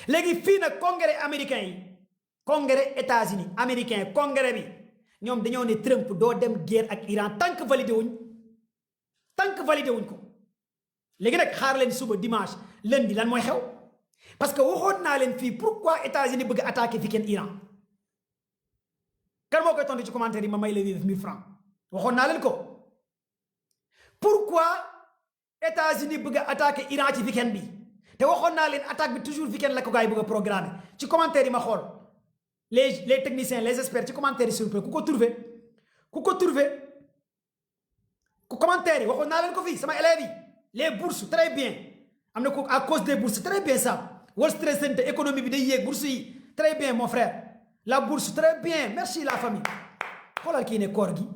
léegi fii nag congrès américain yi congrès États-Unis américain congrès bi ñoom dañoo ne Trump doo dem guerre ak Iran tant que validé wuñ ko léegi nag xaar leen suba dimanche lundi lan mooy xew parce que waxoon naa leen fii pourquoi États-Unis bëgg attaquer fi kenn Iran kan moo koy tontu ci commentaire yi ma may la 1000 francs waxoon naa leen ko pourquoi États-Unis bëgg a attaquer Iran ci week-end bi te waxoon naa leen attaque bi toujours week-end la ko gars yi bëgg a programmer ci commentaire yi ma xool les techniciens les experts ci commentaire yi s'il vous plaît ku ko trouvé ku commentaire yi waxoon naa leen ko fii sama élèves yi les bourses très bien am na ko à cause des bourses très bien ça Wall Street Center économie bi day yéeg bourse yi très bien mon frère la bourse très bien merci la famille xoolal kii ne koor gi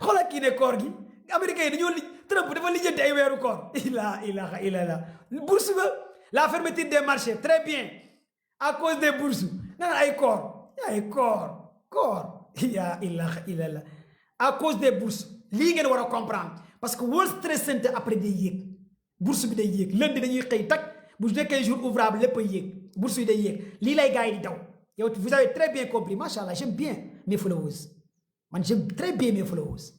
xoolal kii ne koor gi américains yi dañoo Trump dafa lijjanti ay weeru koor la ilaha illallah bourse ba la fermeture des marchés très bien à cause des bourses nga ay koor koor ya ilaha illallah à cause des bourses lii ngeen war a comprendre parce que Wall Street Center après day yéeg bourse bi day yéeg lundi dañuy xëy tak bu nekkee jour ouvrable lépp ay yéeg bourse yi day yéeg lii lay gars yi di daw yow vous avez très bien compris macha allah j'aime bien mes followers man j'aime très bien mes followers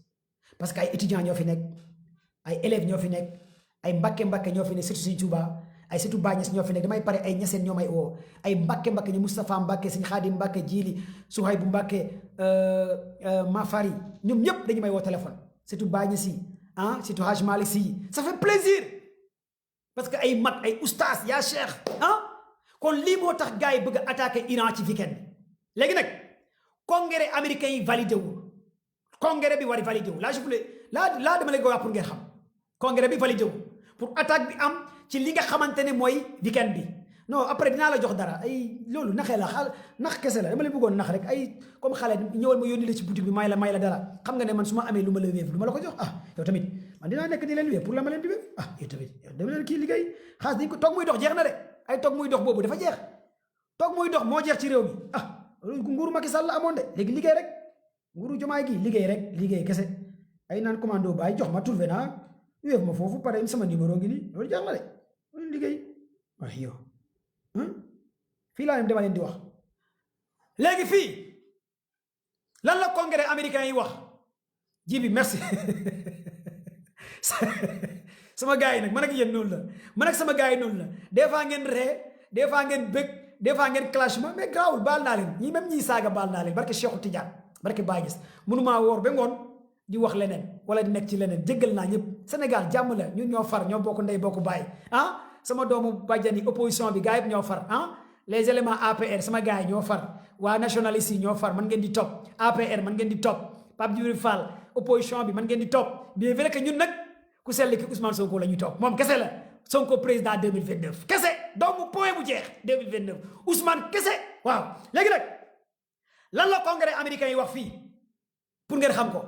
parce que ay étudiants ñoo fi nekk ay élèves ñoo fi nekk ay mbàkke ñoo fi nekk surtout Sëñ Tuuba ay surtout Bañes ñoo fi nekk damay pare ay ñaseen ñoo may woo ay mbàkke ñu Moustapha Mbàkke Sëñ Xaadim Mbàkke Jili Suhaybu Mbàkke Mafari ñoom ñëpp dañu may woo téléphone surtout Bañes yi surtout Haj Malik Si ça fait plaisir parce que ay mag ay oustaz yaa cheikh kon lii moo tax gars yi bëgg a attaquer Iran ci week-end léegi nag congrès américain yi validé wu congrès bi war validé wu laa dama lay ko wax pour ngeen xam congrès bi validé wu pour attaque bi am ci li nga xamante ne mooy week-end bi non après dinaa la jox dara ay loolu naxee la nax kese la dama lay bëggoon nax rek ay comme xale ñëwal ma yónni la ci boutique bi may la dara xam nga ne man su ma amee lu ma la wéef lu ma la ko jox yow tamit man dinaa nekk di leen wéef pour la ma leen di wéef yow tamit yow dama leen kii liggéey xaas dañ ko toog muy dox jeex na de ay toog muy dox boobu dafa jeex toog muy dox moo jeex ci réew mi loolu nguuru Macky Sall la amoon de léegi liggéey rek nguuru Jomaay gi liggéey kese ay naan commando baay jox ma trouvé naa wéef ma foofu pare sama numéro ngi nii loolu jeex na de loolu liggéey waaye yow fii laa dama leen di wax léegi fii lan la congrès américain yi wax ji bi merci sama gars yi nag man ak yéen noonu la man ak sama gars yi noonu la des fois ngeen ree des fois ngeen bëgg des fois ngeen clash ma mais garaawul baal naa leen ñii même ñii saaga baal naa leen barke Cheikhu Tidiane barke Baye Niass mënumaa woor ba ngoon di wax leneen wala di nekk ci leneen jéggal naa ñëpp Sénégal jàmm la ñun ñoo far ñoo bokk ndey bokk baay sama doomu bàjjani opposition bi gars yi ñoo far les éléments APR sama gars yi ñoo far waa nationalistes yi ñoo far man ngeen di topp APR man ngeen di topp Pape Djibril Fall opposition bi man ngeen di topp bien vrai que ñun nag ku sell ki Ousmane Sonko la ñuy topp moom kese la Sonko président 2029 kese doomu point bu jeex 2029 Ousmane kese waaw léegi nag lan la congrès américain yi wax fii pour ngeen xam ko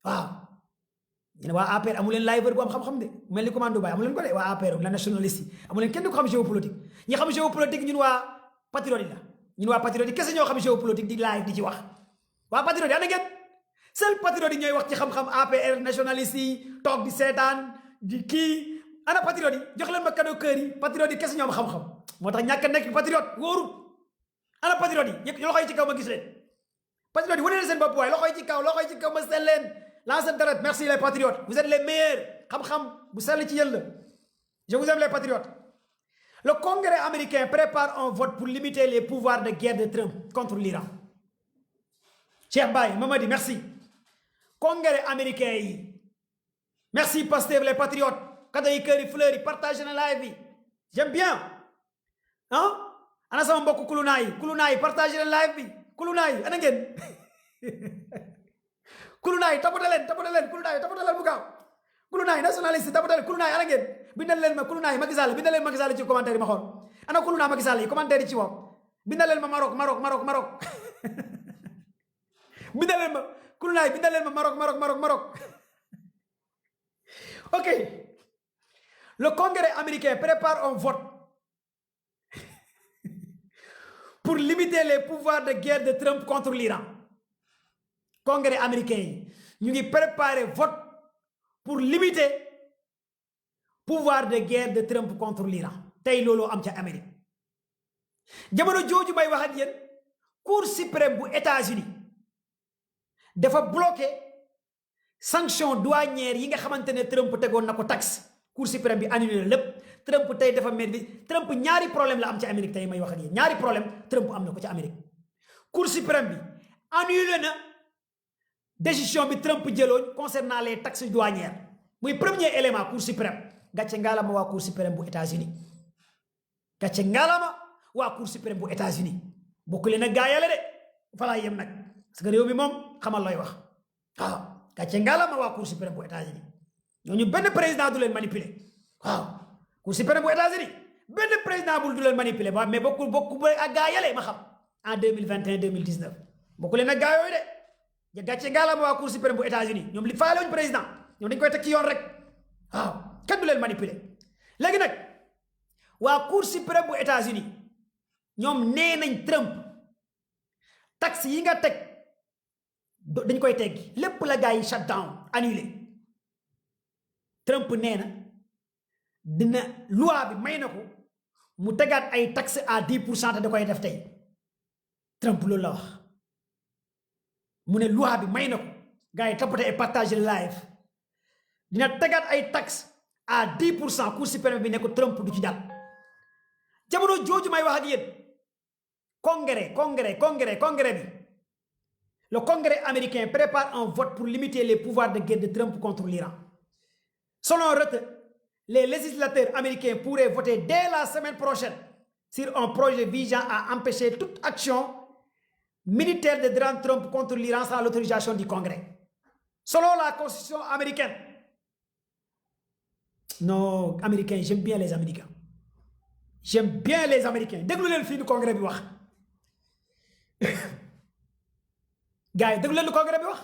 waaw ñu ne waa APR amu leen liveur bu am xam-xam de mel ni commando baay amu leen ko de waa APR la nationaliste yi amu leen kenn du ko xam géopolitique ñi xam géopolitique ñun waa patriote yi la ñun waa patriote yi kese ñoo xam géopolitique di live di ci wax waa patriote yi ana ngeen seul patriote yi ñooy wax ci xam-xam APR nationaliste yi toog di seetaan di kii ana patriote yi jox leen ma cadeau kër yi patriote yi kese ñoom xam-xam moo tax ñàkk a nekk patriote wóorul ana patriote yi loxo yi ci kaw ma gis leen patriote yi wane leen seen bopp waaye loxo yi ci kaw ma seen leen lancez deret merci les patriotes vous êtes les meilleurs xam-xam bu sell ci yéen la je vous aime les patriotes le congrès américain prépare un vote pour limiter les pouvoirs de guerre de Trump contre l'Iran Cheikh Baye Mamadi merci congrès américain yi merci Pastef les patriotes cadeau yi kër yi fleurs yi partagé na live bi j'aime bien ana sama mbokk kulunaa yi partagé na live bi kulunaa yi ana ngeen kulunaay tapotaleen kulunaay tapotaleen bu gaaw kulunaay nationaliste tapotaleen kulunaay ana ngeen bindal leen ma kulunaay Macky Sall bindal leen Macky Sall ci commentaire yi ma xool ana kulunaay Macky Sall yi commentaire yi ci wax bindal leen ma Maroc bindal leen ma kulunaay bindal leen ma Maroc ok le congrès américain prépare un vote pour limiter les pouvoirs de guerre de Trump contre l'Iran congrès américain yi ñu ngi préparer vote pour limiter pouvoir de guerre de Trump contre l'Iran tey looloo am ca Amérique jamono jooju may wax ak yéen Cour suprême bu États-Unis dafa bloqué sanction douanière yi nga xamante ne Trump tegoon na ko taxe Cour suprême bi annulé lépp Trump tey dafa mel ni Trump ñaari problème la am ci Amérique tey may wax ak yéen ñaari problème Trump am na ko ci Amérique Cour suprême bi annulé na décision bi Trump jëloon concernant les taxes douanières muy premier élément Cour suprême gàcce ngaalama waa Cour suprême bu États-Unis gàcce ngaalama waa Cour suprême bu États-Unis bokkule nag gaa yàlla de falaa yem nag parce que réew mi moom xamal looy wax waaw gàcce ngaalama waa Cour suprême bu États-Unis ñooñu benn président du leen manipuler waaw Cour suprême bu États-Unis benn président bul du leen manipuler ba mais bokku ak gaa yàlla ma xam en 2021 2019 bokkule nag gaa yooyu de gàcce ngaalama waa Cour suprême bu États-Unis ñoom li faale wuñ président ñoom dañ koy teg ci yoon rek waaw kenn du leen manipuler léegi nag waa Cour suprême bu États-Unis ñoom nee nañ Trump taxe yi nga teg dañ koy teggi lépp la gars yi shut down annulé Trump nee na dina loi bi may na ko mu tegaat ay taxe à 10% da koy def tey Trump loolu la wax mu ne loi bi may na ko gars yi tapoter et partager live dina tegaat ay taxe à 10% Cour suprême bi ne ko Trump du ci dal jamono jooju may wax ak yéen congrès bi le congrès américain prépare un vote pour limiter les pouvoirs de guerre de Trump contre l'Iran. Selon Reuters, les législateurs américains pourraient voter dès la semaine prochaine sur un projet visant à empêcher toute action militaire de Donald Trump contre l'Iran sans l'autorisation du Congrès. Selon la Constitution américaine. Non, Américains, j'aime bien les Américains. J'aime bien les Américains. Déglu leen fii du Congrès bi wax. Gars yi déglu leen lu Congrès bi wax.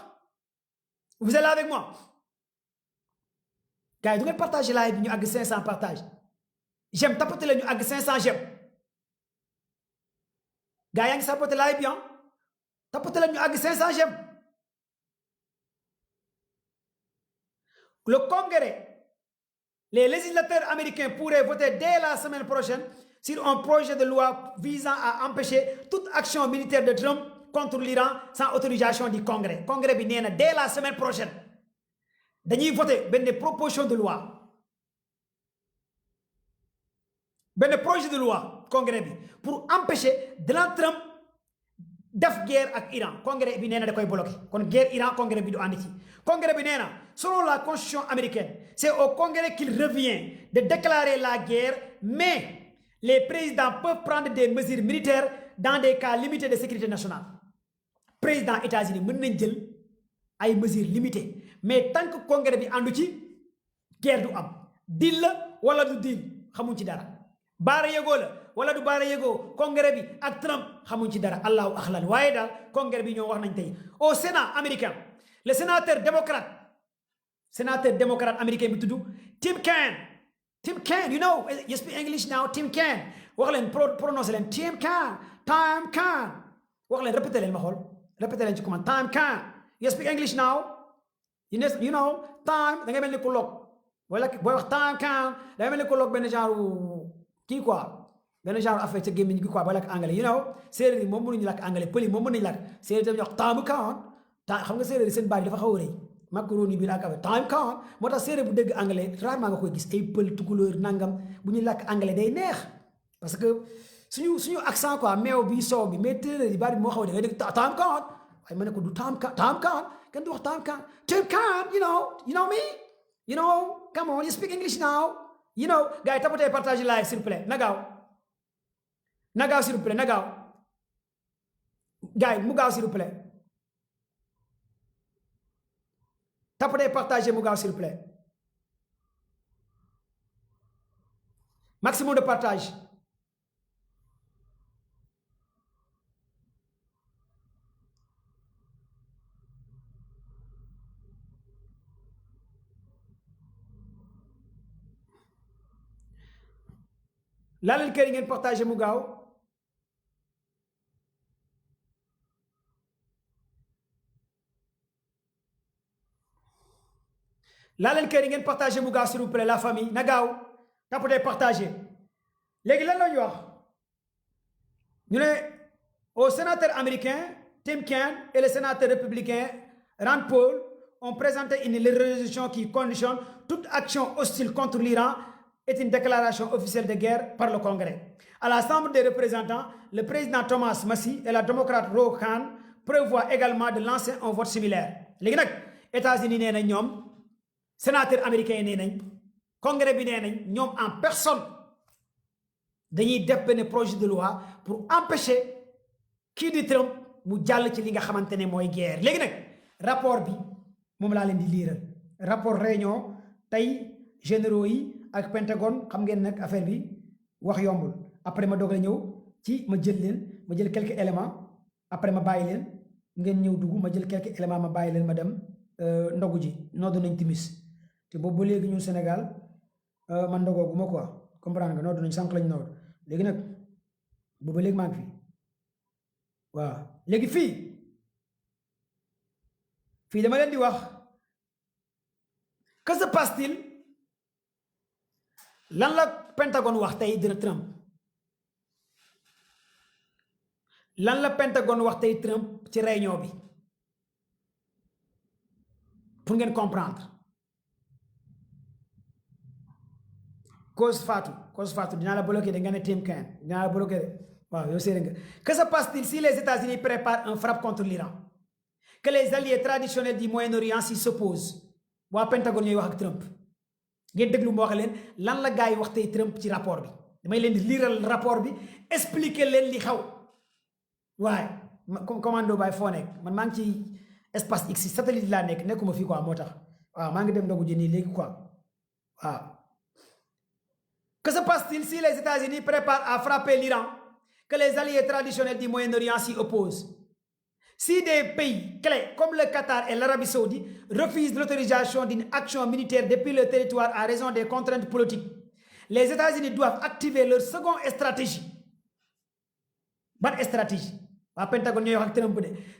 Vous êtes là avec moi. Gars yi du ngeen partager live bi ñu àgg 500 partage. J'aime tapoter leen ñu àgg 500 j'aime. Gars yaa ngi sapoter live bi tapoter leen ñu àgg 500 j'aime. Le Congrès, les législateurs américains pourraient voter dès la semaine prochaine sur un projet de loi visant à empêcher toute action militaire de Trump contre l'Iran sans autorisation du Congrès. Congrès bi nee na dès la semaine prochaine dañuy voter benn proposition de loi benn projet de loi Congrès bi pour empêcher Donald Trump def guerre ak Iran. Congrès bi nee na da koy bloqué kon guerre Iran Congrès bi du ànd ci. Congrès bi nee na selon la constitution américaine c'est au Congrès qu'il revient de déclarer la guerre, mais les présidents peuvent prendre des mesures militaires dans des cas limités de sécurité nationale. Président États-Unis mën nañ jël ay mesures limitées mais tant que Congrès bi àndu ci guerre du am. Deal la wala du deal xamuñ ci dara. baara yëgoo la wala du baara yëgoo Congrès bi ak Trump xamuñ ci dara allahu axlan waaye daal Congrès bi ñoo wax nañ tey au Sénat américain le sénateur démocrate américain bi tudd Tim Kaine, you know, you speak English now, Tim Kaine. wax leen prononcé leen Tim Kaine wax leen répété leen ma xool répété leen ci comment Tim Kaine. You speak English now, you know time da ngay mel ni ku log wala booy wax Tim Kaine da ngay mel ni ku log benn genre kii quoi benn genre affaire ca gémmiñ gi quoi booy lakk anglais you know séeréer yi moom mënuñu lakk anglais pël yi moom mënuñu lakk séeréer tamit wax Tim Kaine xam nga séeréer yi seen baat yi dafa xaw a rëy macaroni bi ak affaire Tim Kaine moo tax séeréer bu dégg anglais rarement nga koy gis ay pël tukulóor nangam bu ñuy lakk anglais day neex parce que suñu accent quoi meew bi soow bi mais téeréer yi baat bi moo xaw a dégg Tim Kaine waaye ma ne ko du Tim Kaine kenn du wax Tim Kaine you know me come on you speak English now gars yi tapotee partage live s'il vous plaît na gaaw s'il vous plaît na gaaw gars yi mu gaaw s'il vous plaît tapotee partage mu gaaw s'il vous plaît maximum de partage. laa leen kër yi ngeen partagé mu gaaw laa leen kër yi ngeen partagé mu gaaw s'il vous plaît la famille na gaaw tapotez partagé léegi lan la ñu wax ñu ne au sénateur américain Tim Kaine et le sénateur républicain Rand Paul ont présenté une résolution qui conditionne toute action hostile contre l'Iran est une déclaration officielle de guerre par le Congrès. À la Chambre des représentants, le président Thomas Massie et la démocrate Ro Khan prévoient également de lancer un vote similaire. léegi nag États-Unis nee nañ ñoom sénateur américain yi nee nañ congrès bi nee nañ ñoom en personne dañuy def benn projet de loi pour empêcher kii di Trump mu jàll ci li nga xamante ne mooy guerre léegi nag rapport bi moom laa leen di liiral rapport réunion tey généraux yi ak Pentagone xam ngeen nag affaire bi wax yombul après ma doog a ñëw ci ma jël quelques éléments après ma bàyyi leen ngeen ñëw dugg ma jël quelques éléments ma bàyyi leen ma dem ndogu ji noddu nañ timis te boobu ba léegi ñun Sénégal man ndogoogu ma quoi comprendre nga noddu nañ sànq lañ nodd léegi nag boobu ba léegi maa ngi fi waaw léegi fii dama leen di wax que se passe-t-il lan la Pentagone wax tey dina Trump lan la Pentagone wax tey Trump ci réunion bi pour ngeen comprendre cause Fatou dinaa la bloqué de nga ne Tim Kaine dinaa la bloqué de waaw yow séeréer nga que se passe-t-il si les États-Unis préparent un frappe contre l'Iran que les alliés traditionnels du Moyen-Orient s'y s'opposent waa Pentagone ñooy wax ak Trump ngeen déglu ma wax leen lan la gars yi wax tey Trump ci rapport bi damay leen di liiral rapport bi expliquer leen li xaw waaye commando baay foo nekk man maa ngi ci espace X satellite laa nekkuma fii quoi moo tax waaw maa ngi dem ndogu ji nii léegi quoi waaw que se passe-t-il si les États-Unis préparent à frapper l'Iran que les alliés traditionnels du Moyen-Orient s'y opposent? Si des pays clés comme le Qatar et l'Arabie Saoudite refusent l'autorisation d'une action militaire depuis le territoire à raison des contraintes politiques, les États-Unis doivent activer leur seconde stratégie. Bonne stratégie.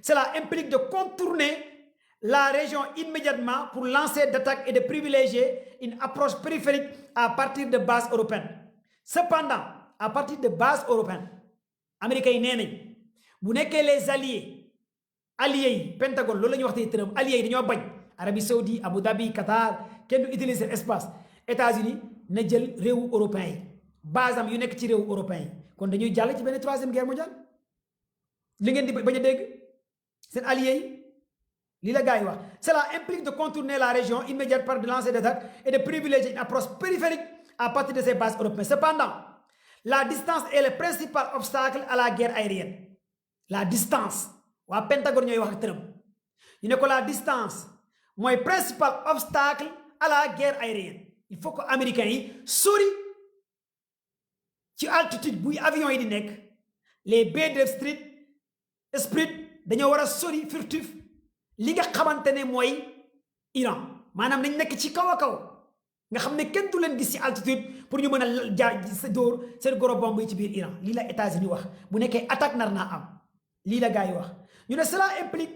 Cela implique de contourner la région immédiatement pour lancer d'attaques et de privilégier une approche périphérique à partir de bases européennes. Cependant, à partir de bases européennes, Américains yi bu nekkee les alliés yi Pentagone loolu la ñuy wax tey Trump alliés yi dañoo bañ Arabie Saoudite Abu Dhabi Qatar kenn du utiliser espace États-Unis na jël réewu européens yi base am yu nekk ci réewu européens yi kon dañuy jàll ci benn troisième guerre mondiale li ngeen di bañ a dégg seen alliés yi lii la gars yi wax. Cela implique de contourner la région immédiate par de lancer d'attaques et de privilégier une approche périphérique à partir de ces bases européennes. Cependant, la distance est le principal obstacle à la guerre aérienne. La distance waa Pentagone ñooy wax ak Trump ñu ne ko la distance mooy principal obstacle à la guerre aérienne. Il faut que américains yi sori ci altitude buy avion yi di nekk les B-2 Spirit dañoo war a sori furtif li nga xamante ne mooy Iran maanaam nañ nekk ci kaw a kaw nga xam ne kenn du leen gis ci altitude pour ñu mën a sa dóor seen gros bombe yi ci biir Iran lii la États-Unis wax bu nekkee attaque nar naa am lii la gars yi wax ñu ne cela implique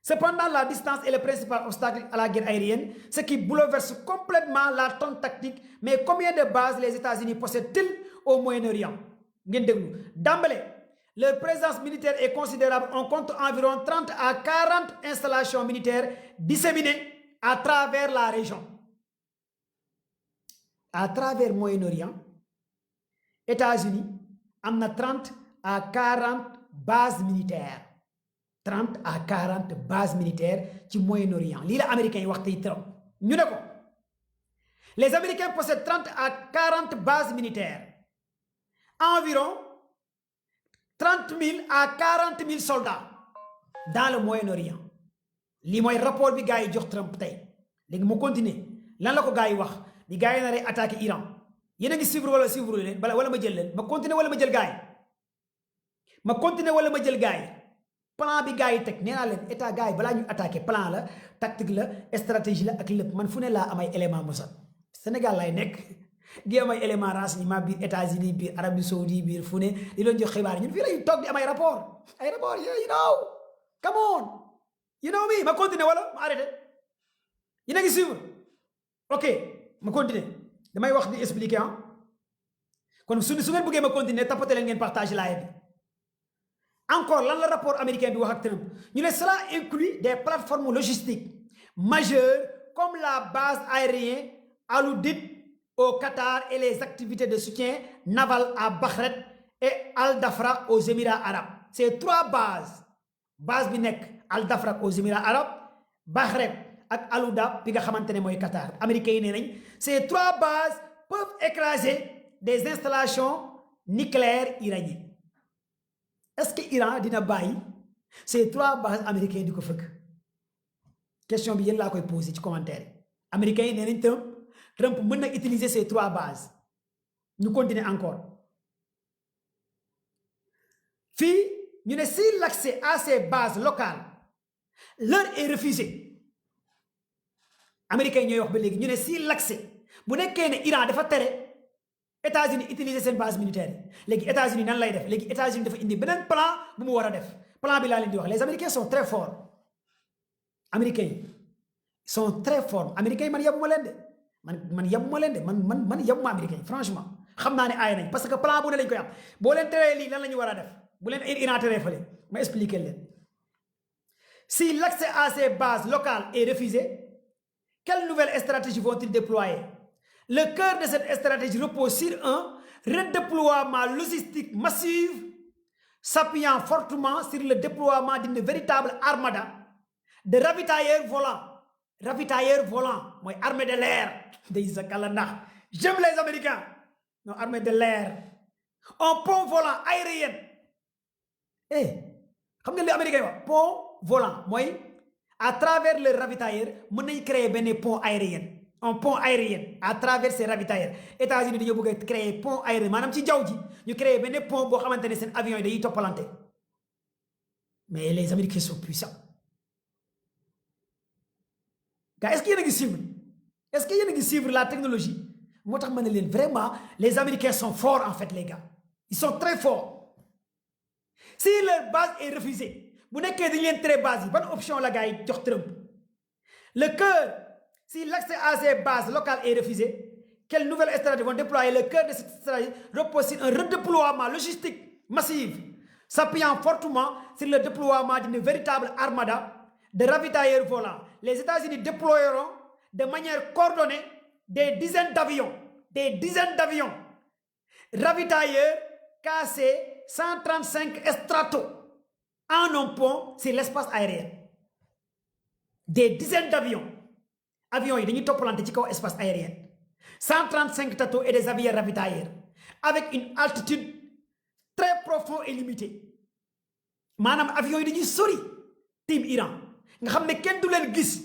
cependant la distance est le principal obstacle à la guerre aérienne ce qui bouleverse complètement la tonne tactique mais combien de bases les États-Unis possèdent-ils au Moyen-Orient ngeen déglu d'emblée leur présence militaire est considérable. On compte environ 30 à 40 installations militaires disséminées à travers la région. À travers le Moyen-Orient, États-Unis ont 30 à 40 bases militaires. 30 à 40 bases militaires du Moyen-Orient. C'est ce que les Américains disent. Les Américains possèdent 30 à 40 bases militaires. Environ 30 000 à 40 000 soldats dans le Moyen-Orient. C'est le rapport que les gars ont Trump. Les gars continuer. Lan la ko gars wax di gars na ré attaquer Iran. Yéen a ngi suivre leen wala ma jël leen ma continuer wala ma jël gars ma continuer wala ma jël gars plan bi gars yi teg nee naa leen état gars yi balaa ñu attaquer plan la tactique la stratégie la ak lépp man fu ne laa am ay élément mosal Sénégal lay nekk di am ay élément renseignement biir États-Unis biir Arabie Saoudite biir fu ne di leen jox xibaar ñun fii lañu toog di am ay rapport yeah, you know come on you know me ma continuer wala ma arrêté yéen a ngi suivre ok ma continuer damay wax di expliquer ah kon su ngeen bëggee ma continuer tapoter leen ngeen partager live bi encore lan la rapport américain bi wax ak Trump ñu ne cela inclut des plateformes logistiques majeures comme la base aérienne Al-Udeid au Qatar et les activités de soutien naval à Bahreïn et Al-Dhafra aux Émirats arabes. Ces 3 bases bi nekk Al-Dhafra aux Émirats arabes Bahreïn ak Al-Udeid bi nga xamante ne mooy Qatar américains yi nee nañ ces 3 bases peuvent écraser des installations nucléaires iraniennes. Est-ce que Iran dina bàyyi ces 3 bases américaines di ko fëgg question bi yéen laa koy posé ci commentaire yi américains yi nee nañ Trump mën na utiliser ces 3 bases ñu continuer encore fii ñu ne si l'accès à ces bases locales leur est refusé américains yi ñooy wax ba léegi ñu ne si l'accès bu nekkee ne Iran dafa tere États-Unis utiliser seen base militaire léegi États-Unis nan lay def léegi États-Unis dafa indi beneen plan bu mu war a def plan bi laa leen di wax les Américains sont très forts américains yi sont très forts américains yi man yabuma leen de man yabuma leen de man yabuma américains yi franchement xam naa ne aay nañ parce que plan bu ne lañ koy am boo leen teree lii lan la ñu war a def bu leen Iran teree fële ma expliquer leen si l'accès à ces bases locales est refusé quelle nouvelle stratégie vont-ils déployer? Le cœur de cette stratégie repose sur un redéploiement logistique massif s'appuyant fortement sur le déploiement d'une véritable armada de ravitailleurs volants mooy armée de l'air day sa kala ndax j'aime les Américains non armée de l'air un pont volant aérien xam nga li Américains wax pont volant mooy à travers le ravitailleur mën nañ créer benn pont aérien un pont aérien à travers ces ravitailleurs États-Unis dañoo bëgg a créer pont aérien maanaam ci jaww ji ñu créer benn pont boo xamante ne seen avions yi dañuy toppalante mais les Américains sont puissants gars est-ce que yéen a ngi suivre est-ce que yéen a ngi suivre la technologie moo tax ma ne leen vraiment les Américains sont forts en fait les gars ils sont très forts si leur base est refusée bu nekkee dañu leen tere base yi ban option la gars yi jox Trump le cœur si l'accès à ces bases locales est refusé quelle nouvelle stratégie vont déployer le cœur de cette stratégie repose sur un redéploiement logistique massif s'appuyant fortement sur le déploiement d'une véritable armada de ravitailleurs volants. Les États-Unis déploieront de manière coordonnée des dizaines d'avions ravitailleurs KC-135 Strato en un pont sur l'espace aérien. Des dizaines d'avions yi dañuy toppalante ci kaw espace aérien 135 Strato et des avions ravitailleurs avec une altitude très profonde et limitée maanaam avions yi dañuy sori tiim Iran nga xam ne kenn du leen gis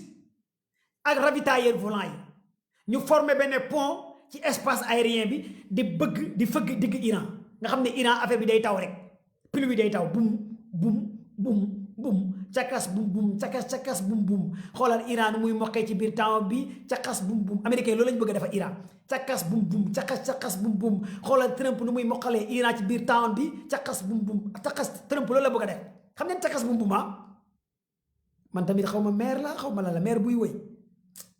ak ravitailleurs volants yi ñu former benn pont ci espace aérien bi di fëgg digg Iran nga xam ne Iran affaire bi day taw rek pluie bi day taw bum bum bum bum cakas bum bum cakas bum bum xoolal Iran muy mokkee ci biir temps bi cakas bum bum américain loolu lañu bëgg a defa Iran cakas bum bum cakas bum bum xoolal Trump nu muy mokkalee Iran ci biir temps bi cakas bum bum Trump loolu la bëgg a def xam ngeen cakas bum bum man tamit xaw ma maire la xaw ma la maire buy woy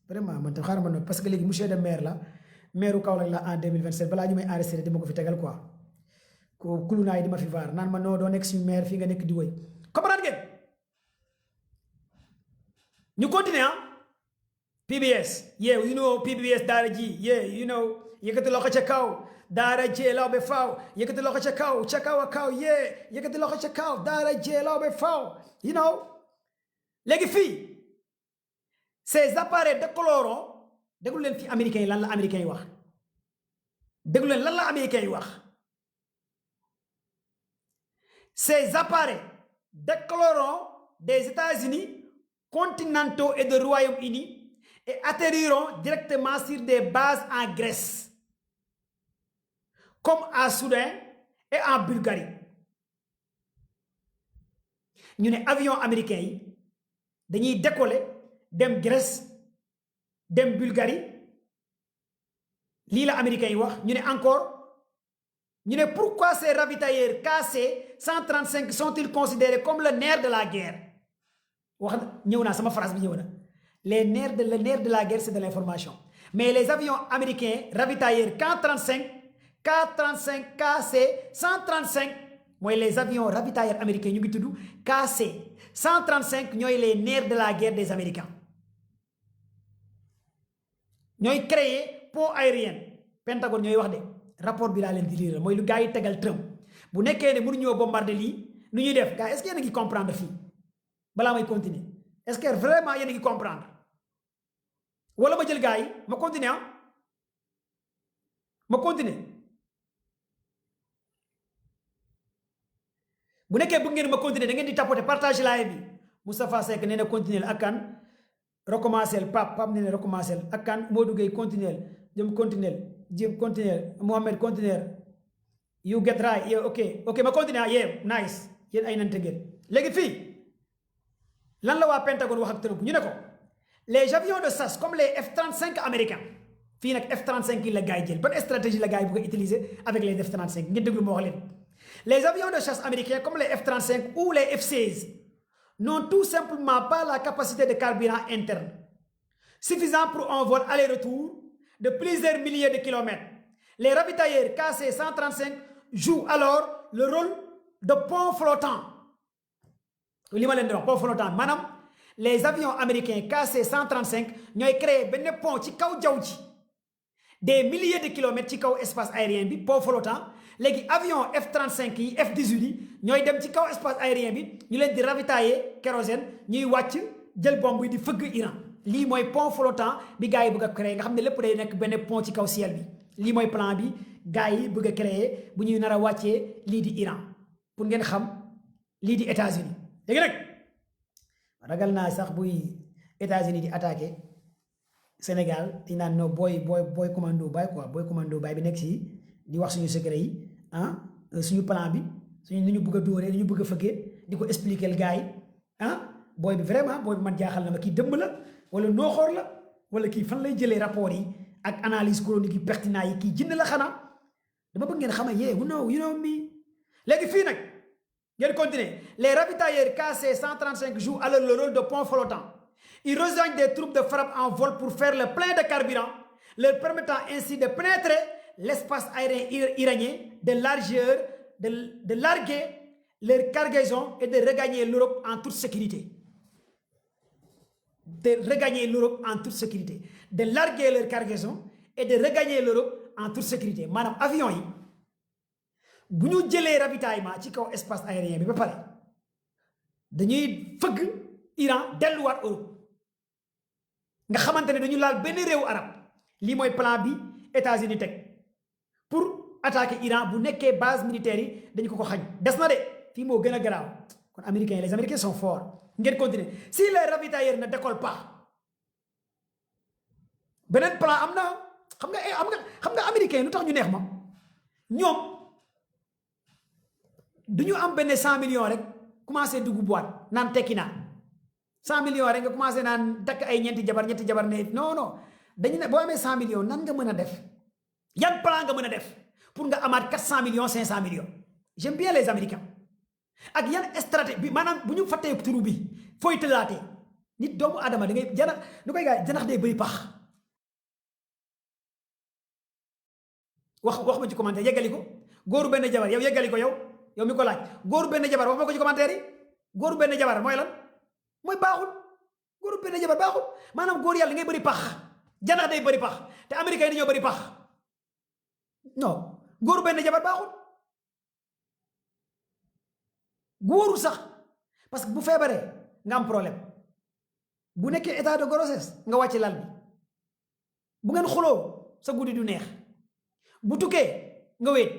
vraiment man tam xaaral ma noonu parce que léegi monsieur de maire la maire Kaolack la en 2027 balaa ñu may enregistré di ma ko fi tegal quoi ko kulu naay di ma fi vaar naan ma noo doo nekk suñu maire fii nga nekk di woy comprendre ngeen ñu continuer PBS PBS daara ji yëkkati loxo ca kaw daara jee lawbe faaw yëkkati loxo ca kaw a kaw yëkkati loxo ca kaw daara jee lawbe faaw léegi fii ces appareils décolorants déglu leen fii américains yi lan la américains yi wax déglu leen lan la américains yi wax ces appareils décolorants des États-Unis continentaux et du Royaume-Uni et atterriront directement sur des bases en Grèce comme à Soudan et en Bulgarie ñu ne avion américains yi dañuy décoller dem Grèce dem Bulgarie lii la américains yi wax ñu ne encore ñu ne pourquoi ces ravitailleurs KC-135 sont-ils considérés comme le nerf de la guerre wax ñëw naa sama phrase bi ñëw na le nerf de la guerre, c'est de l'information. Mais les avions américains ravitailleurs K-35, KC, 135, moi les avions ravitailleurs américains, nous avons KC, 135, nous les nerfs de la guerre des Américains. Nous avons créé pont aérien. Pentagone, nous avons dit, rapport bi la len di lire moy lu gaay tégal Trump bu nekké né mënu ñoo bombarder li nu ñuy def gaay est-ce que yéen a ngi comprendre fi bala may continuer est-ce que vraiment yéen a ngi comprendre wala ma jël gaay ma continuer ma continuer bu nekké bu ngeen ma continuer da ngeen di tapoter partager live bi Moustapha Seck néna continuer ak kan recommencer pap néna recommencer ak kan Modou Gueye continuer dem continuer Jim continuer Mohamed continuer you get right yeah, ok ma continuer yeah nice yéen ay nante ngeen léegi fii lan la waa Pentagone wax ak Trump ñu ne ko les avions de chasse comme les F-35 américains fii nag F-35 yi la gars yi jël ban stratégie la gars yi bu ko utiliser avec les F-35 ngeen déglu ma wax leen les avions de chasse américains comme les F-35 ou les F-16 n'ont tout simplement pas la capacité de carburant interne suffisant pour un vol aller-retour de plusieurs milliers de kilomètres. Les ravitailleurs KC-135 jouent alors le rôle de pont flottant. Pont flottant. Madame, les avions américains KC-135 ont créé un pont qui des milliers de kilomètres ci kaw espace aérien bi pont flottant. Les avions F-35 yi F-18 yi ñoy dem ci kaw espace aérien bi ñu leen di ravitailler kérosène ñuy wacc jël bombe yi di feug Iran. Li moy pont flottant bi gaay bëgg créer nga xamné lépp day nek benn pont ci kaw ciel bi li moy plan bi gaay bëgg créer bu ñuy nara waccé li di Iran pour ngeen xam li di États-Unis légui nak ragal na sax buy États-Unis di attaquer Sénégal di naan no boy commando bay quoi boy commando bay bi nek ci di wax suñu secret yi suñu plan bi suñu ñu bëgg dooré ñu bëgg fëggé diko expliquer gaay boy bi vraiment boy bi man jaaxal na ma ki dëmb la wala nooxoor la wala kii fan lay jëlee rapport yi ak analyse chronique yi pertinent yi kii jinn la xanaa dama bëgg ngeen xama you know me léegi fii nag ngeen continuer les ravitailleurs KC-135 jouent alors le rôle de pont flottant ils rejoignent des troupes de frappe en vol pour faire le plein de carburant leur permettant ainsi de pénétrer l'espace aérien iranien de larguer leur cargaison et de regagner l'Europe en toute sécurité de regagner l'Europe en toute sécurité, de larguer leur cargaison et de regagner l'Europe en toute sécurité. Madame, avion yi, bu ñu jëlee ravitaillement ci kaw espace aérien bi ba pare dañuy fëgg Iran delluwaat Europe nga xamante ne dañu laal benn réewu arab lii mooy plan bi États-Unis teg pour attaquer Iran bu nekkee base militaire yi dañu ko xañ des na de fii moo gën a garaaw kon américains les américains sont forts. Ngeen continuer si les ravitailleurs ne décollent pas beneen plan am na xam nga américain lu tax ñu neex ma ñoom du ñu am benn 100 millions rek commencé dugg boîte naan tekki naa 100 millions rek nga commencé naan takk ay ñetti jabar ne non dañu ne boo amee 100 millions nan nga mën a def yan plan nga mën a def pour nga amaat 400 millions 500 millions j'aime bien les américains. ak yan stratégie bi maanaam bu ñu fàttee turu bi fooy tëlaatee nit doomu aadama da ngay janax lu koy gaay janax day bëri pax wax ma ci commentaire yeggali ko góoru benn jabar yow yeggali ko yow mi ko laaj góoru benn jabar wax ma ko ci commentaire yi góoru benn jabar mooy lan mooy baaxul góoru benn jabar baaxul maanaam góor yàlla ngay bëri pax janax day bëri pax te américain yi dañoo bëri pax non góoru benn jabar baaxul góoru sax parce que bu feebaree nga am problème bu nekkee état de grossesse nga wàcc lal bi bu ngeen xuloo sa guddi du neex bu tukkee nga wéet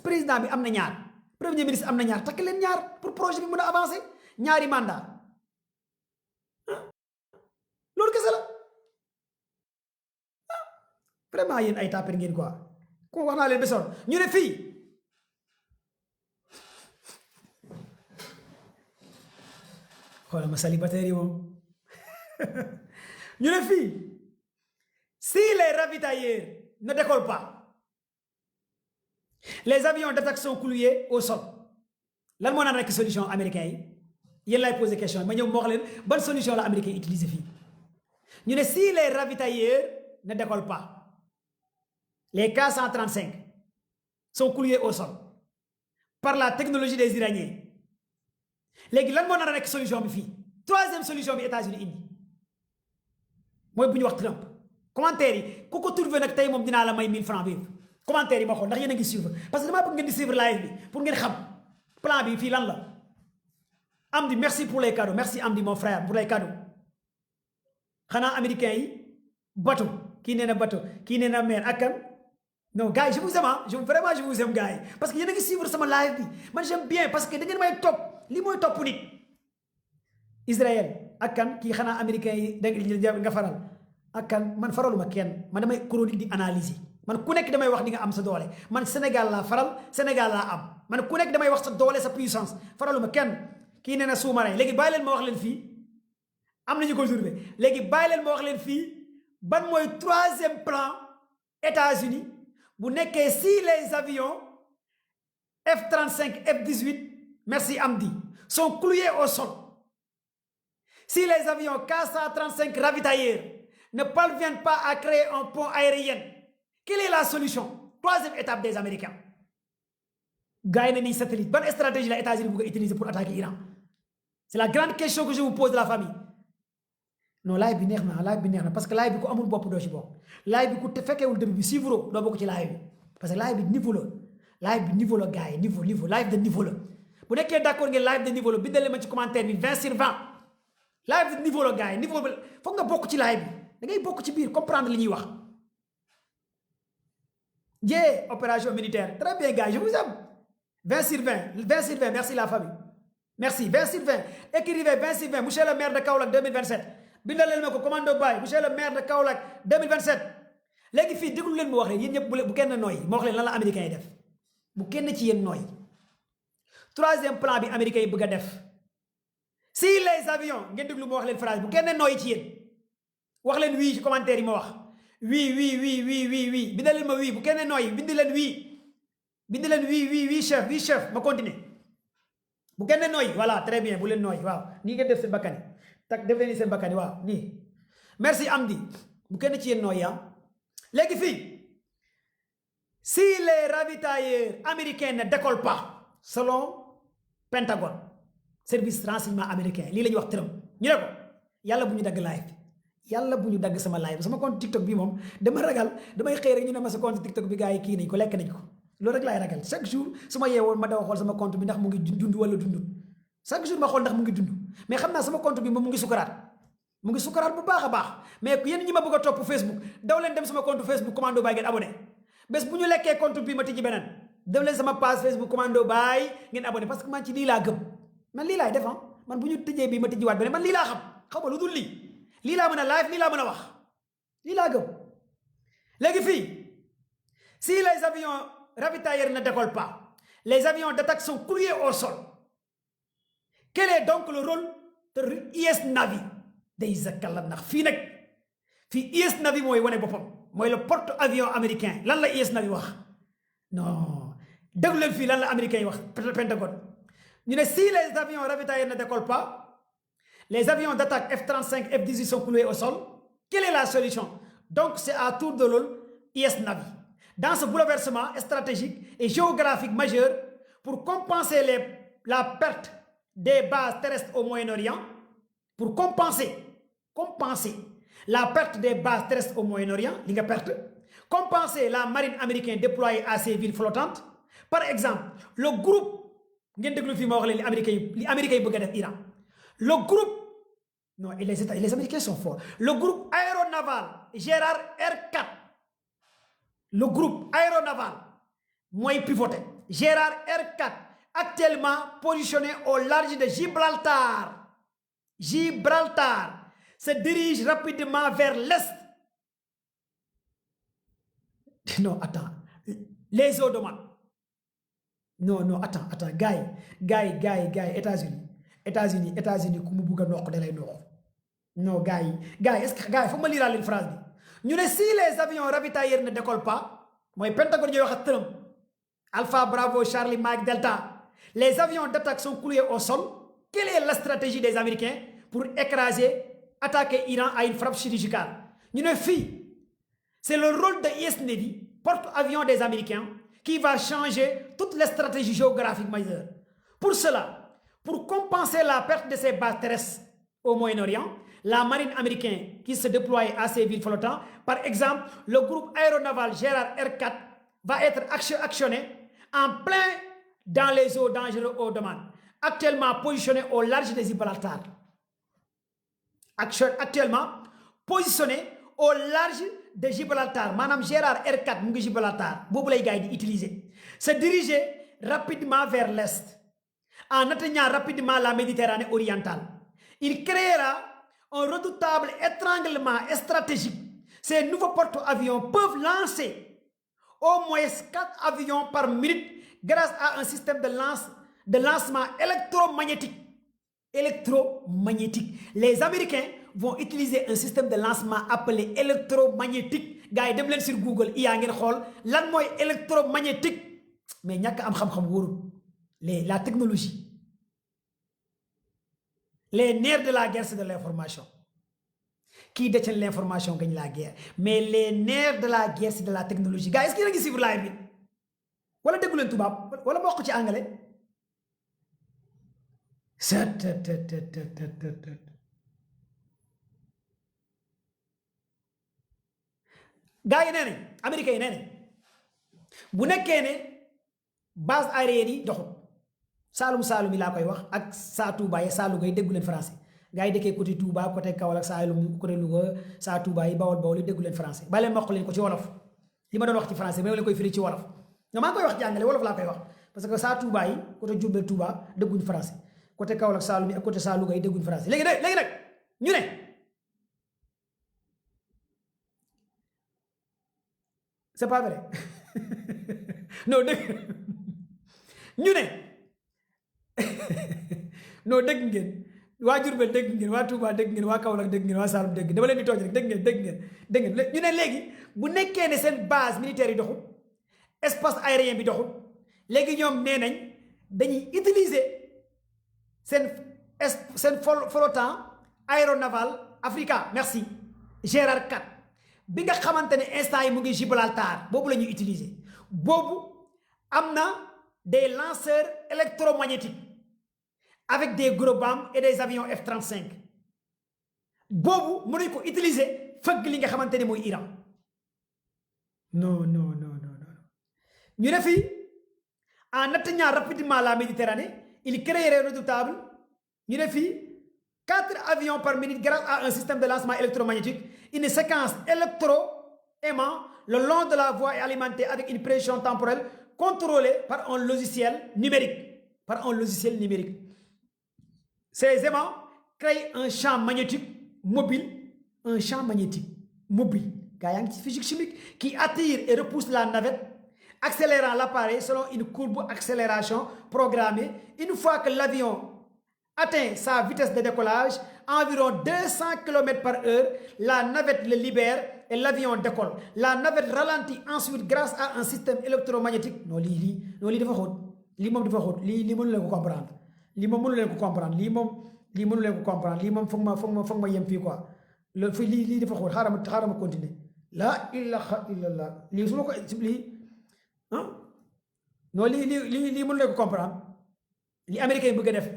président bi am na ñaar premier ministre am na ñaar takk leen ñaar pour projet bi mën a avancer ñaari mandat loolu kese la vraiment yéen ay tapper ngeen quoi ko wax naa leen besoon ñu ne fii xoolal ma célibataire yi moom ñu ne fii si les ravitailleurs ne décollent pas les avions d'attaque sont cloués au sol lan moo naan rek solution américain yi yéen lay poser question ma ñëw ma wax leen ban solution la américain utiliser fii ñu ne si les ravitailleurs ne décollent pas les K-135 sont cloués au sol par la technologie des Iraniens léegi lan moo nar a nekk solution bi fii troisième solution bi États-Unis indi mooy bu ñu wax Trump commentaire yi ku ko trouvé nag tey moom dinaa la may 1000 francs bi commentaire yi ma xool ndax yéen a ngi suivre parce que damaa bëgg ngeen di suivre live bi pour ngeen xam plan bi fii lan la Amdi merci pour les cadeaux merci Amdi mon frère pour les cadeaux xanaa américain yi bateau kii nee na bateau kii nee na mer ak kan non gars yi je vous aime vraiment je vous aime gars yi parce que yéen a ngi suivre sama live bi man j'aime bien parce que da ngeen may topp lii mooy topp nit Israël ak kan kii xanaa américain yi da nga faral ak kan man faraluma kenn man damay chronique di analyser man ku nekk damay wax di nga am sa doole man Sénégal laa faral Sénégal laa am man ku nekk damay wax sa doole sa puissance faraluma kenn kii nee na sous-marin léegi bàyyi leen ma wax leen fii am nañu ko journée léegi bàyyi leen ma wax leen fii ban mooy troisième plan États-Unis bu nekkee si les avions F-35 F-18 merci Amdi sont cloués au sol si les avions K-135 ravitailleurs ne parviennent pas à créer un pont aérien quelle est la solution troisième étape des Américains gars yi na ni satellite ban stratégie la États-Unis bëgg a utiliser pour attaquer Iran c'est la grande question que je vous pose de la famille non live bi neex na parce que live bi ku amul bopp doo ci bokk live bi ku te fekkeewul début bi suivre doo bokk ci live bi parce que live bi niveau la gars yi niveau live de niveau la bu nekkee d'accord ngeen live de niveau la bindal ma ci commentaire bi 20 sur 20 live de niveau la gars yi niveau bi foog nga bokk ci live bi da ngay bokk ci biir comprendre li ñuy wax jee opération militaire très bien gars je vous aime 20 sur 20 merci la famille merci 20 sur 20 écrivez 20 sur 20 monsieur le maire de Kaolack 2027 bindal leen ma ko commando Baye monsieur le maire de Kaolack 2027 léegi fii déglu leen mu wax leen yéen ñëpp bu kenn nooy ma wax leen lan la américain yi def bu kenn ci yéen nooy troisième plan bi américain yi bëgg a def si les avions ngeen déglu ma wax leen phrase bu kenn nooy ci yéen wax leen wii ci commentaire yi ma wax oui bindal leen ma wii bu kenn nooy bind leen wii chef ma continuer bu kenn nooy voilà très bien bu leen nooy waaw nii ngeen def seen bakkani tak def leen seen bakkani waaw nii merci Amdi bu kenn ci yéen nooy léegi fii si les ravitailleurs américains ne décollent pas selon Pentagone service renseignement américain lii la ñuy wax Trump ñu ne ko yàlla bu ñu dagg live yàlla bu ñu dagg sama live sama compte TikTok bi moom dama ragal damay xëy rek ñu ne ma sa compte TikTok bi gars yi kii nañ ko lekk nañ ko loolu rek laay ragal chaque jour su ma yeewoon ma daw xool sama compte bi ndax mu ngi dund wala dundul chaque jour ma xool ndax mu ngi dund mais xam naa sama compte bi moom mu ngi sukaraat bu baax a baax mais yéen ñi ma bëgg a topp Facebook daw leen dem sama compte Facebook Commando Baye ngeen abonné bés bu ñu lekkee compte bi ma tijji beneen dem leen sama page Facebook Commando Baye ngeen abonné parce que man ci lii laa gëm man lii laay def man bu ñu tëjee bii ma tijjiwaat beneen man lii laa xam ma lu dul lii laa mën a live lii laa mën a wax lii laa gëm léegi fii si les avions ravitailleurs ne décollent pas les avions d'attaque sont cloués au sol quel est donc le rôle de US Navy day zakkala ndax fii US Navy mooy wane boppam mooy le porte-avions américain lan la US Navy wax non déglu leen fii lan la américain yi wax Pentagone ñu ne si les avions ravitailleurs ne décollent pas les avions d'attaque F-35 F-18 sont cloués au sol quelle est la solution donc c'est à tour de rôle US Navy dans ce bouleversement stratégique et géographique majeur pour compenser la perte des bases terrestres au Moyen-Orient pour compenser la perte des bases terrestres au Moyen-Orient li nga perte compenser la marine américaine déployée à ces villes flottantes par exemple le groupe ngeen déglu fii ma wax leen li américains yi bëgg a def Iran le groupe non les Américains sont forts le groupe aéronaval Gérard R4 le groupe aéronaval mooy pivoté Gérard R4 actuellement positionné au large de Gibraltar se dirige rapidement vers l'est non attends les eaux d'Oman non attends gars yi États-Unis ku mu bugg a noq da lay noq non gars yi est-ce que gars yi foog ma liiraal leen phrase bi ñu ne si les avions ravitailleurs ne décollent pas mooy Pentagone ñooy wax ak Trump Alpha Bravo Charlie Mike Delta les avions d'attaque sont cloués au sol quelle est la stratégie des Américains pour écraser, attaquer Iran à une frappe chirurgicale? Ñu ne fii c'est le rôle de US Navy, porte-avions des Américains, qui va changer toutes les stratégies géographiques majeures. Pour cela, pour compenser la perte de ses bases terrestres au Moyen-Orient, la marine américaine qui se déploie à ces villes flottantes, par exemple, le groupe aéronaval Gerald R4 va être actionné en plein dans les eaux dangereuses au Oman, actuellement positionné au large de Gibraltar. Actuellement positionné au large de Gibraltar. Madame Gerald R4 mu ngi Gibraltar boobu lay gars yi di utiliser. Se diriger rapidement vers l'est en atteignant rapidement la Méditerranée orientale. Il créera un redoutable étranglement stratégique. Ces nouveaux porte-avions peuvent lancer au moins 4 avions par minute grâce à un système de lancement électromagnétique. Les Américains vont utiliser un système de lancement appelé électromagnétique. Gars yi dem leen sur Google yaa ngeen xool lan mooy électromagnétique mais ñàkk am xam-xam wóorul la technologie. Les nerfs de la guerre, c'est de l'information. Qui détient l'information gagne la guerre. Mais les nerfs de la guerre, c'est de la technologie. Gars, est-ce qu'il y a qui suivre live? Wala déggu leen tubaab wala bokk ci anglais. Gars yi nee nañ américains yi nee nañ bu nekkee ne base aérienne yi doxul Saalum yi laa koy wax ak saa Touba yi saa Louga yi déggu leen français gars yi dëkkee côté Touba côté Kaolack Saalum côté Louga saa Touba yi Bawol yi déggu leen français ba leen mokk leen ko ci wolof li ma doon wax ci français mais leen koy firi ci wolof nga maa ngi koy wax jàngale wolof laa koy wax parce que saa Touba yi côté Diourbel Touba dégguñ français côté Kaolack Saalum yi ak côté saa Louga yi dégguñ français léegi nag ñu ne c'est pas vrai non dégg ñu ne non dégg ngeen waa Diourbel dégg ngeen waa Touba dégg ngeen waa Kaolack dégg ngeen waa Saloum dégg ngeen dama leen di tooj rek dégg ngeen ñu ne léegi bu nekkee ne seen base militaire yi doxul espace aérien bi doxul léegi ñoom nee nañ dañuy utiliser seen flottant aéronaval Africa merci Gérard 4 bi nga xamante ne instant yi mu ngi Gibraltar boobu la ñuy utiliser boobu am na des lanceurs électromagnétiques avec des gros bombes et des avions F-35 boobu mënuñ ko utiliser fëgg li nga xamante ne mooy Iran non ñu ne fii en atteignant rapidement la Méditerranée il créerait redoutable ñu ne fii 4 avions par minute grâce à un système de lancement électromagnétique une séquence électro-aimant le long de la voie est alimentée avec une pression temporelle contrôlée par un logiciel numérique Ces aimants créent un champ magnétique mobile physique chimique qui attire et repousse la navette accélérant l'appareil selon une courbe accélération programmée. Une fois que l'avion atteint sa vitesse de décollage, environ 200 km/h, la navette le libère et l'avion décolle. La navette ralentit ensuite grâce à un système électromagnétique. Non, lii dafa xóot lii moom dafa xóot lii mënu leen ko comprendre lii moom foog ma yem fii quoi loolu fii lii dafa xóot xaaral ma continuer la ilaha illallah lii su ma ko lii non lii mënu leen ko comprendre li américain yi bëgg a def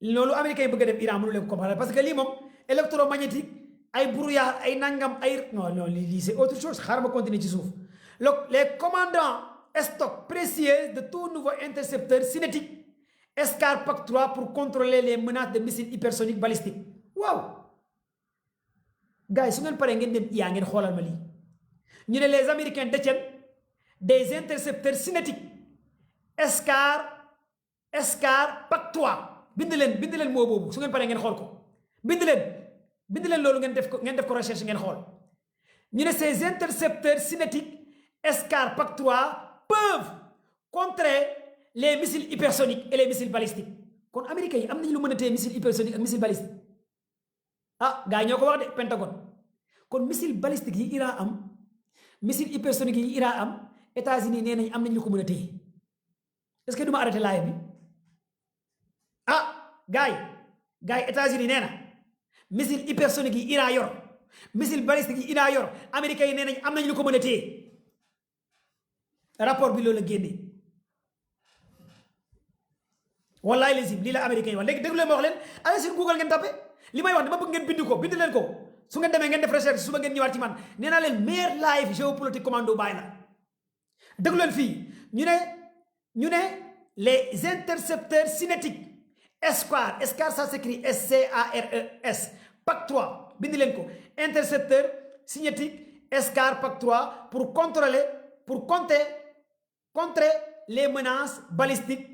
loolu américain yi bëgg a def Iran mënu leen ko comprendre parce que lii moom électromagnétique ay brouillard ay nangam ay non lii c'est autre chose xaaral ma continuer ci suuf les commandants stock précieux de tout nouveau intercepteur cinétique Escar PAC 3 pour contrôler les menaces de missiles hypersoniques balistiques waaw gars yi su ngeen paree ngeen dem yaa ngeen xoolal ma lii ñu ne les américains détiennent des intercepteurs cinétiques Escar PAC 3 bind leen moo boobu su ngeen paree ngeen xool ko bind leen loolu ngeen def ko recherche ngeen xool ñu ne ces intercepteurs cinétiques Escar PAC 3 peuvent contrer les missiles hypersoniques et les missiles balistiques kon américains yi am nañu lu mën a téye missile hypersonique ak missile balistique gars yi ñoo ko wax de Pentagone kon missile balistique yi Iran am missile hypersonique yi Iran am États-Unis nee nañ am nañu lu ko mën a téye est-ce que du ma arrêté live bi gars yi États-Unis nee na missile hypersonique yi Iran yor missile balistique yi Iran yor américains yi nee nañ am nañ lu ko mën a téye rapport bi loolu la génnee wallaay lazim lii la américains yi wax léegi déglu leen ma wax leen allez sur Google ngeen tapé li may wax dama bëgg ngeen bind ko bind leen ko su ngeen demee ngeen def recherche suba ngeen ñëwaat ci man nee naa leen meilleur live géopolitique commando bàyyi la déglu leen fii ñu ne les intercepteurs cinétiques SCAR ça s'écrit SCARES PAC 3 bind leen ko intercepteur cinétique SCAR PAC 3 pour contrer les menaces balistiques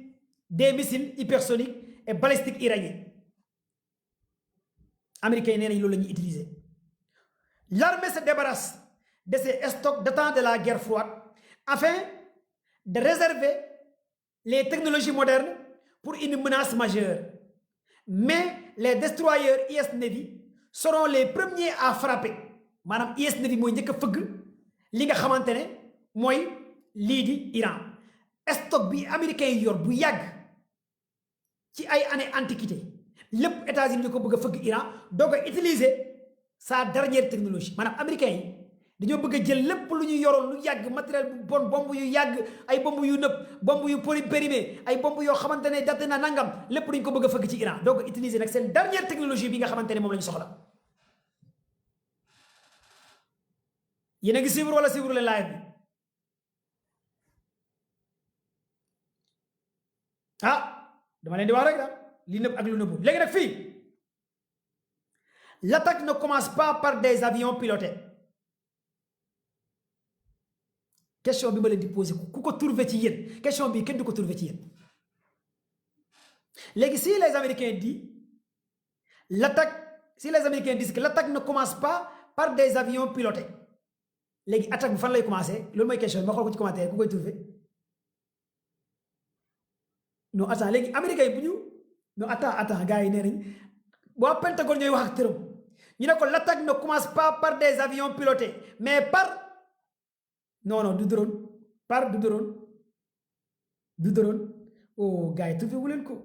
des missiles hypersoniques et balistiques iraniens américains yi nee nañ loolu la ñuy utiliser. L'armée se débarrasse de ses stocks datant de la guerre froide afin de réserver les technologies modernes pour une menace majeure. Mais les destroyers US Navy seront les premiers à frapper maanaam US Navy mooy njëkk a fëgg li nga xamante ne mooy lii di Iran. Stock bi américains yi yor bu yàgg ci ay années antiquité lépp États-Unis ñu ko bëgg a fëgg Iran doog a utiliser sa dernière technologie maanaam américains yi dañoo bëgg a jël lépp lu ñu yoroon lu yàgg matériel bu bon bomb yu yàgg ay bomb yu nëpp bomb yu périmé ay bomb yoo xamante ne datte na nangam lépp dañu ko bëgg a fëgg ci Iran doog a utiliser nag seen dernière technologie bi nga xamante ne moom la ñu soxla. yéen a ngi suivre wala suivre le live bi dama leen di wax rek daal li nëpp ak lu nëbbu léegi nag fii l'attaque ne commence pas par des avions pilotés question bi ma leen di posé ku ko trouvé ci yéen question bi kenn du ko trouvé ci yéen léegi si les Américains disent que l'attaque ne commence pas par des avions pilotés léegi attaque bi fan lay commencé loolu mooy question bi ma xool ko ci commentaire ku koy trouvé non attends léegi américains yi bu ñu non attends gars yi nee nañ waa Pentagone ñooy wax ak tërëm ñu ne ko l'attaque ne commence pas par des avions pilotés mais par non du drone oh gars yi trouvé wu leen ko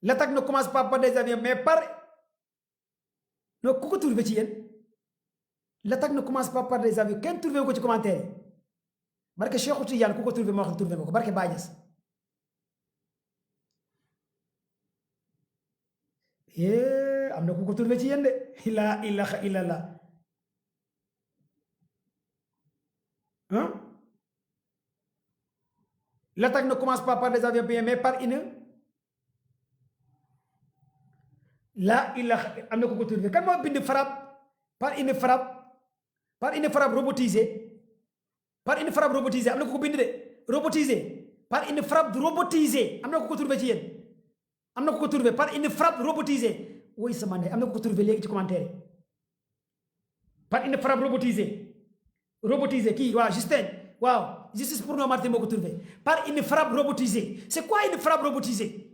l'attaque ne commence pas par des avions mais par non ku ko trouvé ci yéen l'attaque ne commence pas par des avions kenn trouvé ko ci commentaire yi barke Cheikh Tidiane ku ko trouvé ma wax trouvé ma ko barke Baye Niass am na ku ko trouvé ci yéen de la ilaha illallah l'attaque ne commence pas par des avions mais par une la ilaha am na ku ko trouvé kan moo bind frappe par une frappe robotisée am na ku ko bind de robotisée par une frappe robotisée am na ku ko trouvé ci yéen am na ku ko trouvé par une frappe robotisée woy sama ndey am na ku ko trouvé léegi ci commentaire par une frappe robotisée kii waaw Justin waaw justice pour nos martyrs moo ko trouvé par une frappe robotisée c'est quoi une frappe robotisée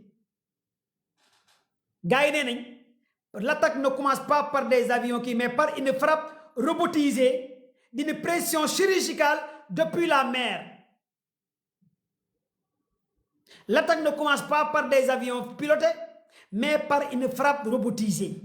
gars yi nee nañ l'attaque ne commence pas par des avions mais par une frappe robotisée d'une pression chirurgicale depuis la mer. L'attaque ne commence pas par des avions pilotés, mais par une frappe robotisée,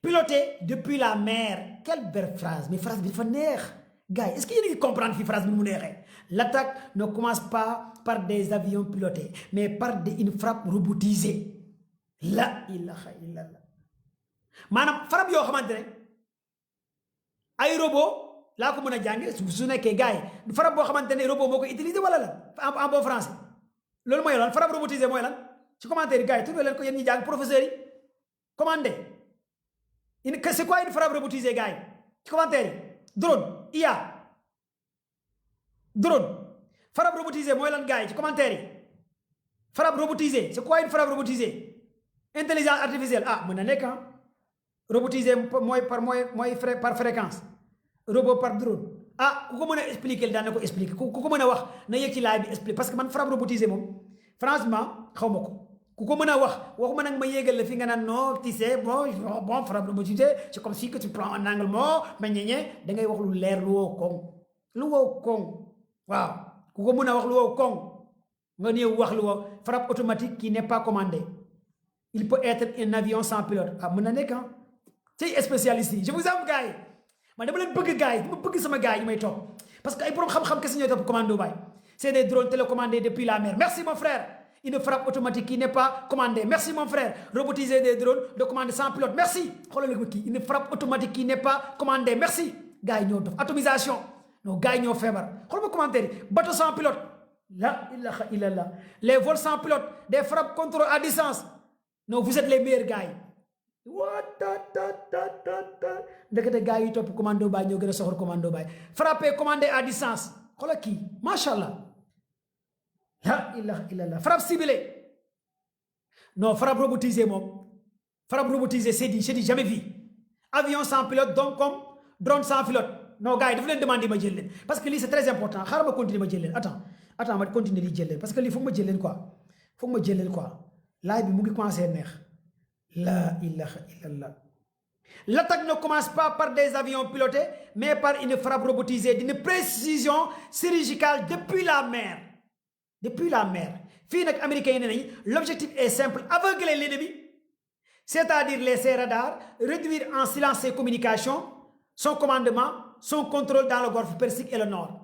pilotée depuis la mer. Quelle belle phrase, mais phrase bi dafa neex. Gars, est-ce que yéen a ngi comprendre fi phrase bi mu neexee? L'attaque ne commence pas par des avions pilotés, mais par une frappe robotisée. La ilaha illallah. maanaam frappe yoo xamante ne ay robot laa ko mën a jànge su nekkee gars yi frappe boo xamante ne robot moo ko utiliser wala lan en bon français loolu mooy lan frappe robotisée mooy lan ci commentaire yi gars yi trouvé leen ko yéen ñi jàng professeurs yi commandé c'est quoi une frappe robotisée gars yi ci commentaire yi drone IA drone frappe robotisée mooy lan gars yi ci commentaire yi frappe robotisée c'est quoi une frappe robotisée intelligence artificielle mën na nekk robotisé par fréquence robot par drone ku ko mën a expliquer daan na ko expliquer ku ko mën a wax na yëg ci live bi expliquer parce que man frappe robotisé moom franchement xaw ma ko ku ko mën a waxuma nag ma yéegal la fi nga naan non tu sais bon frappe robotisé c'est comme si que tu prends un angle ma ñeñe da ngay wax lu leer lu wow koŋ waaw ku ko mën a wax lu wow koŋ nga ñëw wax lu frappe automatique qui n'est pas commandée. Il peut être un avion sans pilote. Ah, mën na nekk ah. C'est spécialiste yi je vous aime gars yi man dama leen bëgg gars yi dama bëgg sama gars yi may topp parce que ay borom xam-xam kese ñooy topp commando bay. C'est des drones télécommandés depuis la mer. Merci mon frère. Une frappe automatique qui n'est pas commandée. Merci mon frère. Robotiser des drones de commande sans pilote. Merci. Une frappe automatique qui n'est pas commandée. Merci. Gars, atomisation. Non, gars, ñoo feebar. Regardez commentaire. Bateau sans pilote. La ilaha illallah. Les vols sans pilote. Des frappes contrôle à distance. Non, vous êtes les meilleurs gars. Ndekete gars yi top commando bay ñoo gëna soxor commando bay. Frapper commandé à distance. Xoolal kii. Machallah. La ilaha illallah. Frappe ciblée. Non, frappe robotisée, mon. Frappe robotisée, c'est dit, j'ai dit, jamais vu. Avion sans pilote, donc comme drone sans pilote. Non, gars, il faut me demander ma gêler. Parce que lui, c'est très important. Je vais continuer ma gêler. Attends, je vais continuer de gêler. Parce que lui, il faut me gêler quoi. Il faut me gêler quoi. Là, il faut commencer à naître. La ilaha illallah. L'attaque ne commence pas par des avions pilotés, mais par une frappe robotisée d'une précision chirurgicale depuis la mer. Depuis la mer. Finak américain, l'objectif est simple, aveugler l'ennemi, c'est-à-dire laisser radars, réduire en silence ses communications, son commandement, son contrôle dans le golfe Persique et le Nord.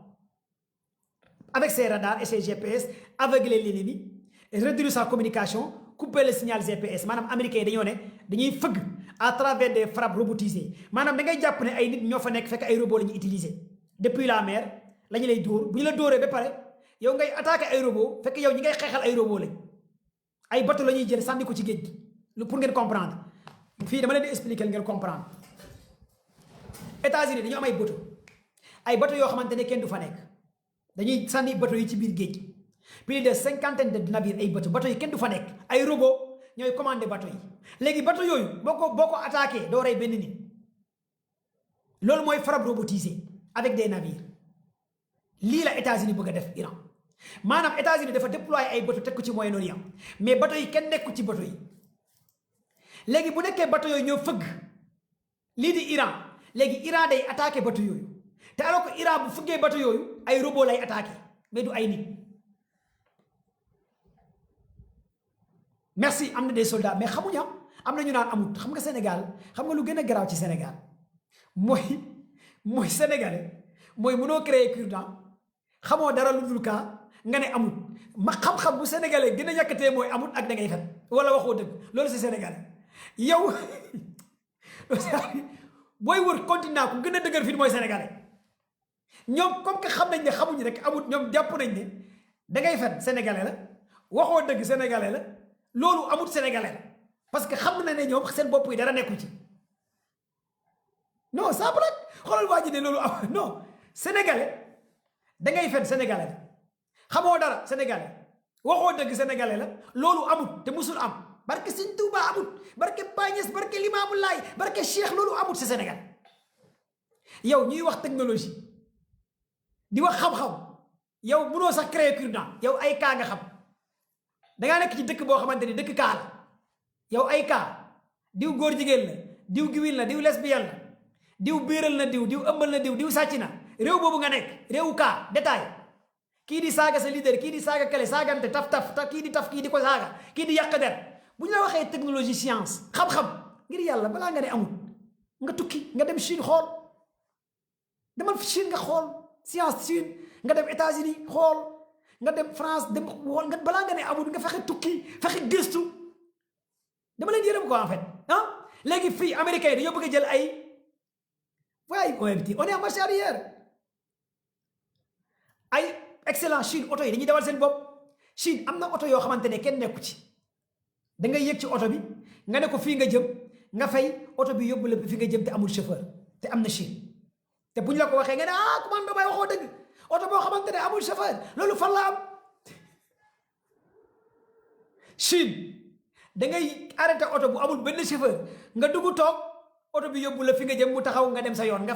Avec ses radars et ses GPS, aveugler l'ennemi, réduire sa communication, couper le signal GPS. Madame américain, dañuy feug à travers des frappes robotisées. Madame da ngay japp né ay nit ñoo fa nek fekk ay robots lañu utiliser. Depuis la mer, lañu lay door, buñu la dooré ba paré yow ngay attaquer ay robot fekk yow ñi ngay xéxal ay robot lañ ay bateau lañuy jël sandi ko ci géej gi pour ngeen comprendre fii dama leen di expliquer ngeen comprendre États-Unis dañu am ay bateau yoo xamante ne kenn du fa nekk dañuy sànni bateau yi ci biir géej gi plus de 50 de navires ay bateau yi kenn du fa nekk ay robot ñooy commandé bateau yi léegi bateau yooyu boo ko attaqué doo rey benn nit loolu mooy frappe robotisée avec des navires lii la États-Unis bëgg a def Iran maanaam États-Unis dafa déployer ay bateau teg ko ci Moyen-Orient mais bateau yi kenn nekku ci bateau yi léegi bu nekkee bateau yooyu ñoo fëgg lii di Iran léegi Iran day attaqué bateau yooyu te alors que Iran bu fëggee bateau yooyu ay robot lay attaqué mais du ay nit merci am na des soldats mais xamuñu am na ñu naan amut xam nga Sénégal xam nga lu gën a garaaw ci Sénégal mooy sénégalais mooy mënoo créer cure-dent xamoo dara lu dul kaa nga ne amut ma xam-xam bu sénégalais gën a yàkkatee mooy amut ak da ngay fen wala waxoo dëgg loolu c'est sénégalais yow booy wër continent ku gën a dëgër fii mooy sénégalais ñoom comme que xam nañ ne xamuñu rek amut ñoom jàpp nañ ne da ngay fen sénégalais la waxoo dëgg sénégalais la loolu amut sénégalais la parce que xam na ne ñoom seen bopp yi dara nekku ci non ça blague xoolal waa ji ne loolu am non sénégalais da ngay fen sénégalais la xamoo dara sénégalais waxoo dëgg sénégalais la loolu amut te musul am barke Sëñ Tuuba amut barke Bañes barke Limaamu Laay barke Cheikh loolu amut si Sénégal yow ñuy wax technologie di wax xam-xam yow mënoo sax créer cure-dent yow ay kaa nga xam dangaa nekk ci dëkk boo xamante ni dëkk kaa la yow ay kaa diw góor jigéen la diw giwin la diw lesbienne la diw biiral na diw ëmbal na diw sàcc na réew boobu nga nekk réewu kaa détail kii di saaga sa leader kii di saaga kale saagante taf kii di ko saaga kii di yàq der bu ñu la waxee technologie science xam-xam ngir yàlla balaa nga ne amul nga tukki nga dem Chine xool demal Chine nga xool science Chine nga dem États-Unis xool nga dem France dem xool nga balaa nga ne amul nga fexe tukki fexe gëstu dama leen yërëm ko en fait ah léegi fii américains yi dañoo bëgg a jël ay waaye on est en marche arrière ay excellent Chine oto yi dañuy dawal seen bopp Chine am na oto yoo xamante ne kenn nekku ci da ngay yëg ci oto bi nga ne ko fii nga jëm nga fay oto bi yóbbu la fi nga jëm te amul chauffeur te am na Chine te bu ñu la ko waxee nga ne commande bay waxoo dëgg oto boo xamante ne amul chauffeur loolu fan la am Chine da ngay arrêté oto bu amul benn chauffeur nga dugg toog oto bi yóbbu la fi nga jëm mu taxaw nga dem sa yoon nga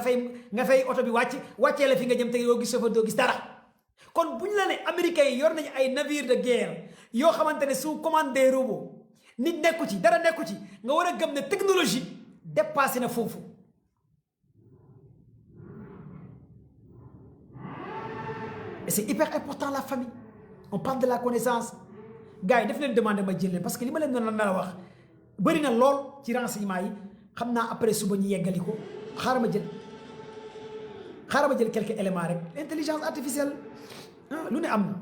fay oto bi wàccee la fi nga jëm te doo gis chauffeur doo gis dara kon bu ñu la ne américains yi yor nañu ay navire de guerre yoo xamante ne sous commande des robots nit nekku ci dara nekku ci nga war a gëm ne technologie dépassé na foofu et c'est hyper important la famille on parle de la connaissance gars yi def leen demander ma jël leen parce que li ma leen doon la wax bëri na lool ci renseignement yi xam naa après suba ñu yeggali ko xaaral ma jël quelques éléments rek intelligence artificielle lu ne am na